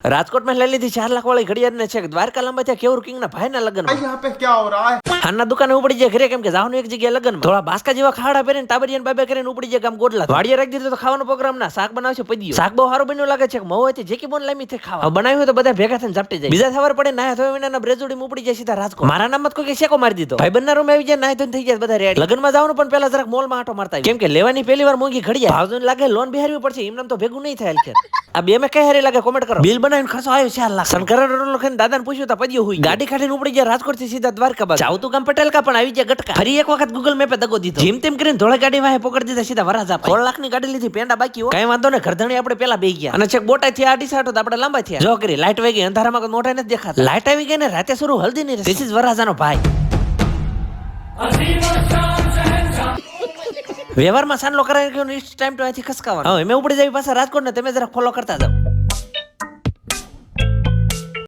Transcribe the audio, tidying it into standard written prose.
રાજકોટ में ले ली थी 4 लाख वाली घड़ियाल ने छे द्वारका लंबा था केवुर किंग ना भाई ना लगन में यहाँ पे क्या हो रहा है? हाना दुकाने उपड़ी जाए घरे केम के जावनो एक जगह लगन में थोड़ा बास्का जेवा खाड़ा पेरीने टाबरियन बाबे કરીને उपड़ी जाए गाम गोडला વાડીએ રાખી દીધો તો ખાવાનો પ્રોગ્રામ ના શાક બનાવશે પદ્યો શાક બહુ સારું બન્યું લાગે છે મહુ હતી જે કે બોન લામી તે ખાવા બનાવ્યું હોય તો બધા ભેગા થઈને ઝપટી જાય બીજા ખબર પડે ના થયો વિનાના બ્રેજોડી ઉપડી જાય સીધા રાજકોટ મારા નામ મત કોઈ શેકો મારી દીધો ભાઈ બંના રૂમ આવી જાય ના ધોઈને થઈ જાય બધા રેડી લગન માં જવાનું પણ પહેલા જરાક મોલ માં આટો મારતા કેમ કે લેવાની પહેલી વાર મોંઘી ઘડિયા ભાવજોન લાગે લોન બિહારવી પડશે એમનામ તો ભેગું નહીં થાય ખેર આ બે મે કઈ હારી લાગે કોમેન્ટ કરો બિલ બનાવીને ખર્ચો આવ્યો 4 લાખ શંકર લખન દાદાને પૂછ્યું તો પદ્યો હુઈ ગાડી કાઢીને ઉપડી જાય રાજકોટ થી સીધા દ્વારકા બાજુ જાવતું ગામ પટેલ કા પણ આવી જાય ગટકા ફરી એક વખત ગૂગલ મેપે દગો દીધો જેમ તેમ કરીને ધોળા ગાડી વાહે પકડી દીધા સીધા વરાજા 4 લાખ ની ગાડી લીધી પેંડા બાકી હો કઈ વાંધો ને ઘરધણી આપણે પેલા બેહી ગયા અને છેક બોટાઈ થી આડી સાટો તો આપણે લાંબા થયા જો કરી લાઈટ વહી ગઈ અંધારામાં કોઈ મોઢા નથી દેખાતા લાઈટ આવી ગઈ ને રાતે શરૂ હલ્દી ની ધીસ ઇઝ વરાજાનો ભાઈ વ્યવહારમાં સાનલો કરાય કે નેક્સ્ટ ટાઈમ તો અહીંથી ખસકાવાનો હવે મેં ઉપડી જાય પાછા રાજકોટ ને તમે જરા ફોલો કરતા જાવ